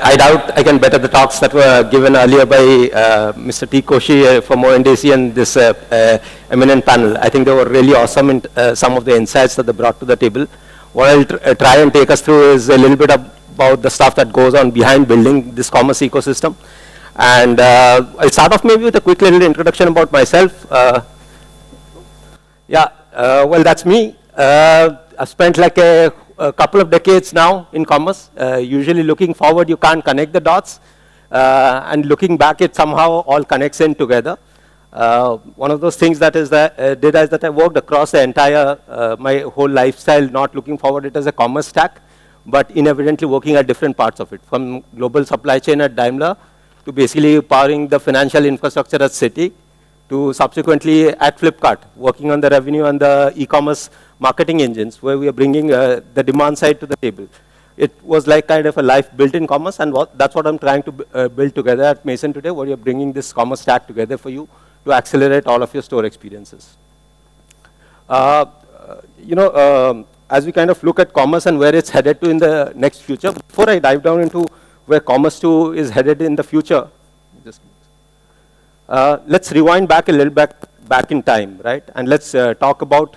I doubt I can better the talks that were given earlier by Mr. T. Koshi from ONDC and this eminent panel. I think they were really awesome in some of the insights that they brought to the table. What I'll try and take us through is a little bit about the stuff that goes on behind building this commerce ecosystem. And I'll start off maybe with a quick little introduction about myself. Well, that's me. I've spent like a couple of decades now in commerce. Usually looking forward, you can't connect the dots. And looking back, it somehow all connects in together. One of those things that is that I worked across the entire, my whole lifestyle, not looking forward it as a commerce stack, but inevitably working at different parts of it, from global supply chain at Daimler, to basically powering the financial infrastructure at Citi, to subsequently at Flipkart, working on the revenue and the e-commerce marketing engines, where we are bringing the demand side to the table. It was like kind of a life built in commerce, and that's what I'm trying to build together at Mason today, where you're bringing this commerce stack together for you to accelerate all of your store experiences. As we kind of look at commerce and where it's headed to in the next future, before I dive down into where commerce too is headed in the future, let's rewind back a little back in time, right? And let's talk about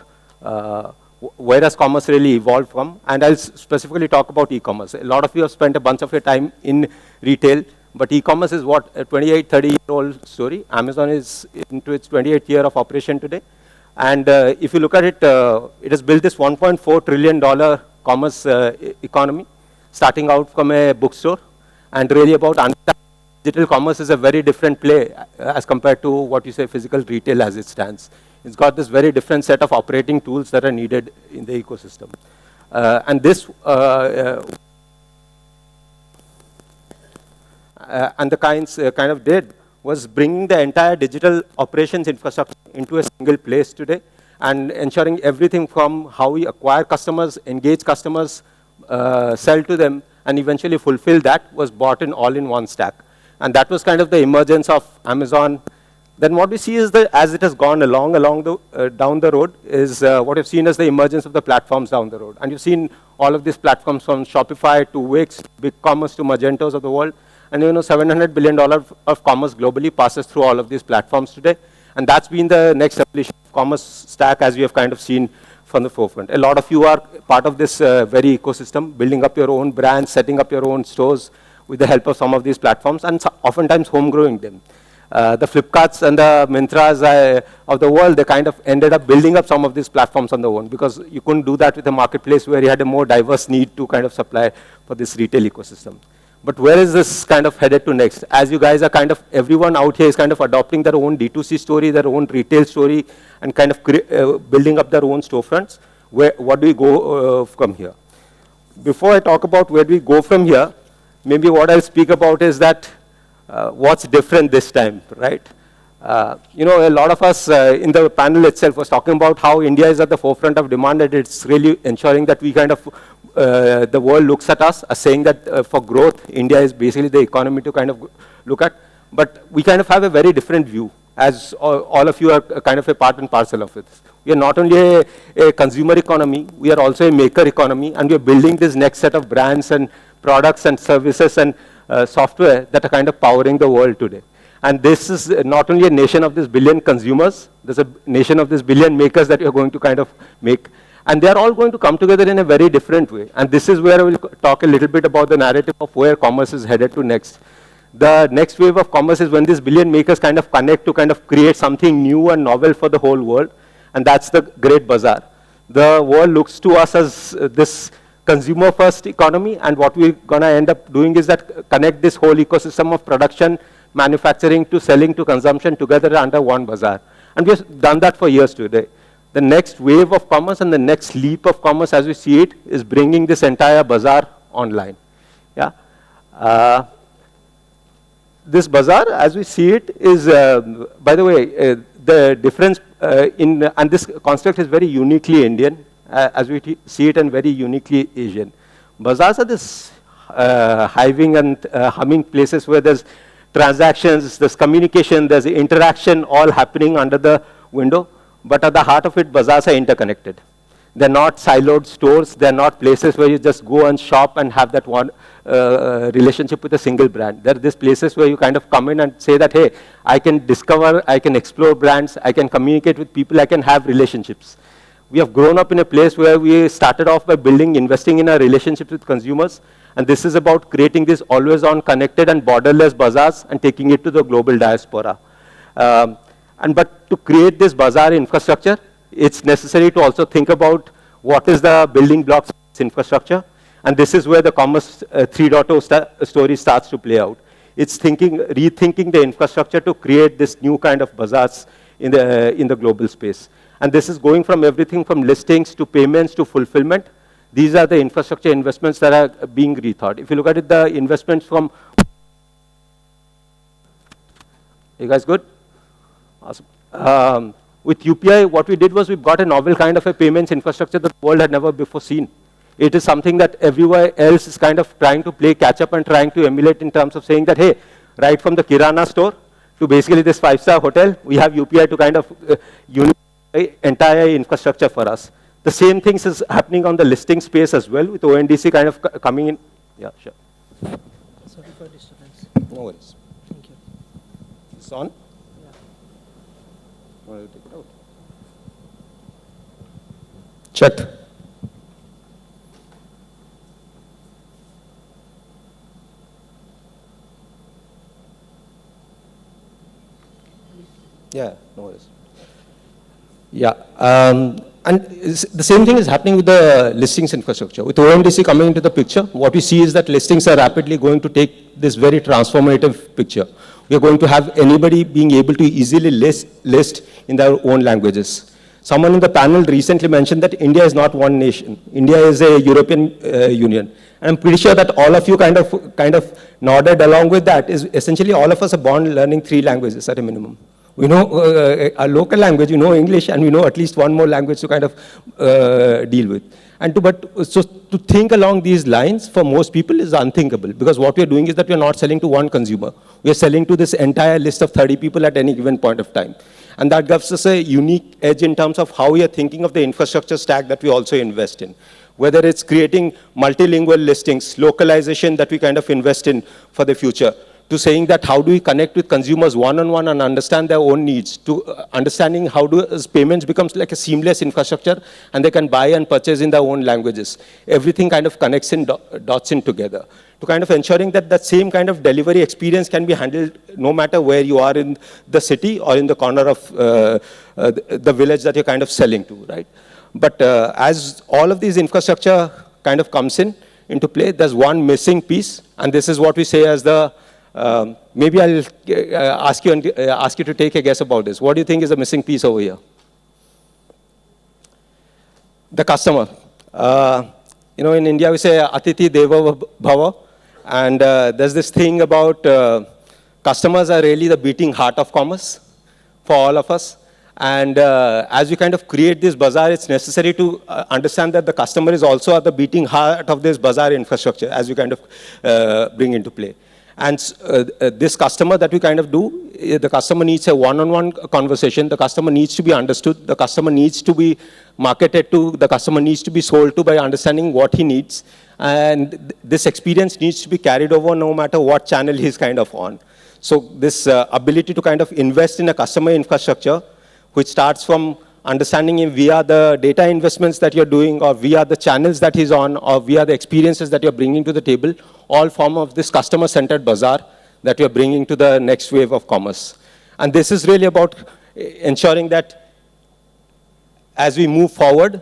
where has commerce really evolved from, and I'll specifically talk about e-commerce. A lot of you have spent a bunch of your time in retail, but e-commerce is what, a 28, 30-year-old story. Amazon is into its 28th year of operation today. And if you look at it, it has built this $1.4 trillion commerce economy, starting out from a bookstore, and really about understanding digital commerce is a very different play as compared to what you say physical retail as it stands. It's got this very different set of operating tools that are needed in the ecosystem. And the kind of did was bringing the entire digital operations infrastructure into a single place today, and ensuring everything from how we acquire customers, engage customers, sell to them, and eventually fulfill that was bought in all in one stack. And that was kind of the emergence of Amazon. Then what we see is that as it has gone down the road is what we've seen as the emergence of the platforms down the road. And you've seen all of these platforms from Shopify to Wix, BigCommerce to Magentos of the world. And $700 billion of commerce globally passes through all of these platforms today. And that's been the next evolution of commerce stack as we have kind of seen from the forefront. A lot of you are part of this very ecosystem, building up your own brands, setting up your own stores with the help of some of these platforms, and oftentimes home-growing them. The Flipkarts and the Mintras of the world, they kind of ended up building up some of these platforms on their own, because you couldn't do that with a marketplace where you had a more diverse need to kind of supply for this retail ecosystem. But where is this kind of headed to next? As you guys are kind of, everyone out here is kind of adopting their own D2C story, their own retail story, and kind of building up their own storefronts. What do we go from here? Before I talk about where do we go from here, maybe what I'll speak about is that what's different this time, right? A lot of us in the panel itself was talking about how India is at the forefront of demand, and it's really ensuring that we kind of, the world looks at us as saying that for growth, India is basically the economy to kind of look at. But we kind of have a very different view, as all of you are kind of a part and parcel of it. We are not only a consumer economy, we are also a maker economy, and we are building this next set of brands and products and services and software that are kind of powering the world today. And this is not only a nation of this billion consumers, there's a nation of this billion makers that you're going to kind of make. And they're all going to come together in a very different way. And this is where I will talk a little bit about the narrative of where commerce is headed to next. The next wave of commerce is when these billion makers kind of connect to kind of create something new and novel for the whole world. And that's the great bazaar. The world looks to us as this consumer-first economy, and what we're going to end up doing is that connect this whole ecosystem of production, manufacturing to selling to consumption together under one bazaar. And we've done that for years today. The next wave of commerce and the next leap of commerce as we see it is bringing this entire bazaar online. Yeah. This bazaar, as we see it, is, by the way, the difference and this construct is very uniquely Indian, as we see it, and very uniquely Asian. Bazaars are this hiving and humming places where there's transactions, there's communication, there's interaction all happening under the window. But at the heart of it, bazaars are interconnected. They're not siloed stores. They're not places where you just go and shop and have that one relationship with a single brand. They're these places where you kind of come in and say that, hey, I can discover, I can explore brands, I can communicate with people, I can have relationships. We have grown up in a place where we started off by investing in our relationships with consumers. And this is about creating this always-on connected and borderless bazaars and taking it to the global diaspora. But to create this bazaar infrastructure, it's necessary to also think about what is the building blocks of this infrastructure. And this is where the Commerce 3.0 story starts to play out. It's rethinking the infrastructure to create this new kind of bazaars in the global space. And this is going from everything from listings to payments to fulfillment. These are the infrastructure investments that are being rethought. If you look at it, the investments from... You guys good? Awesome. With UPI, what we did was we got a novel kind of a payments infrastructure that the world had never before seen. It is something that everywhere else is kind of trying to play catch up and trying to emulate in terms of saying that, hey, right from the Kirana store to basically this 5-star hotel, we have UPI to kind of unify entire infrastructure for us. The same things is happening on the listing space as well, with ONDC kind of coming in. Yeah, sure. Sorry for disturbance. No worries. Thank you. It's on? Yeah. Want to take it out? Check. Yeah, no worries. Yeah. And the same thing is happening with the listings infrastructure. With OMDC coming into the picture, what we see is that listings are rapidly going to take this very transformative picture. We are going to have anybody being able to easily list in their own languages. Someone in the panel recently mentioned that India is not one nation. India is a European Union. And I'm pretty sure that all of you kind of nodded along with that. Is essentially all of us are born learning 3 languages at a minimum. We know our local language, we know English, and we know at least one more language to kind of deal with. And so to think along these lines for most people is unthinkable, because what we're doing is that we're not selling to one consumer. We're selling to this entire list of 30 people at any given point of time. And that gives us a unique edge in terms of how we are thinking of the infrastructure stack that we also invest in. Whether it's creating multilingual listings, localization that we kind of invest in for the future, to saying that how do we connect with consumers one-on-one and understand their own needs, to understanding how payments becomes like a seamless infrastructure and they can buy and purchase in their own languages. Everything kind of connects in dots in together. To kind of ensuring that that same kind of delivery experience can be handled no matter where you are in the city or in the corner of the village that you're kind of selling to, right? But as all of these infrastructure kind of comes into play, there's one missing piece, and this is what we say as the maybe I'll ask you to take a guess about this. What do you think is the missing piece over here? The customer. You know, in India we say Atiti Deva Bhava, and there's this thing about customers are really the beating heart of commerce for all of us. And as we kind of create this bazaar, it's necessary to understand that the customer is also at the beating heart of this bazaar infrastructure as we kind of bring into play. And this customer that we kind of do, the customer needs a one-on-one conversation. The customer needs to be understood. The customer needs to be marketed to. The customer needs to be sold to by understanding what he needs. And this experience needs to be carried over no matter what channel he's kind of on. So this ability to kind of invest in a customer infrastructure, which starts from understanding him via the data investments that you're doing, or via the channels that he's on, or via the experiences that you're bringing to the table, all form of this customer-centered bazaar that you're bringing to the next wave of commerce. And this is really about ensuring that as we move forward,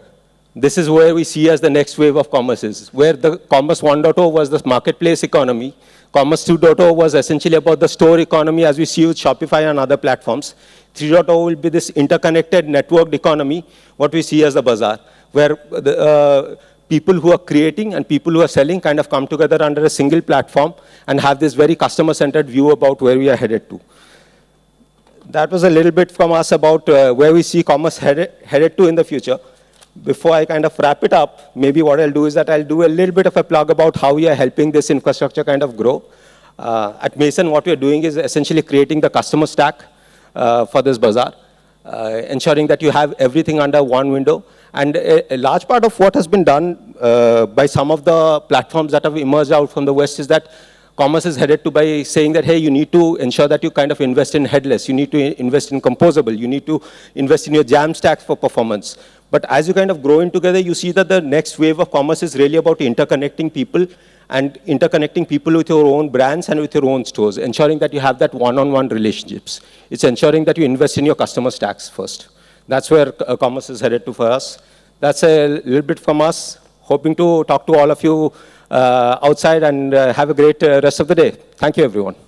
this is where we see as the next wave of commerce is, where the Commerce 1.0 was the marketplace economy. Commerce 2.0 was essentially about the store economy as we see with Shopify and other platforms. 3.0 will be this interconnected, networked economy, what we see as the bazaar, where the people who are creating and people who are selling kind of come together under a single platform and have this very customer-centered view about where we are headed to. That was a little bit from us about where we see commerce headed to in the future. Before I kind of wrap it up, maybe what I'll do is that I'll do a little bit of a plug about how we are helping this infrastructure kind of grow. At Mason, what we're doing is essentially creating the customer stack for this bazaar. ensuring that you have everything under one window. And a large part of what has been done by some of the platforms that have emerged out from the West is that commerce is headed to by saying that, hey, you need to ensure that you kind of invest in headless, you need to invest in composable, you need to invest in your jam stacks for performance. But as you kind of grow in together, you see that the next wave of commerce is really about interconnecting people and interconnecting people with your own brands and with your own stores, ensuring that you have that one-on-one relationships. It's ensuring that you invest in your customer stacks first. That's where commerce is headed to for us. That's a little bit from us. Hoping to talk to all of you outside and have a great rest of the day. Thank you, everyone.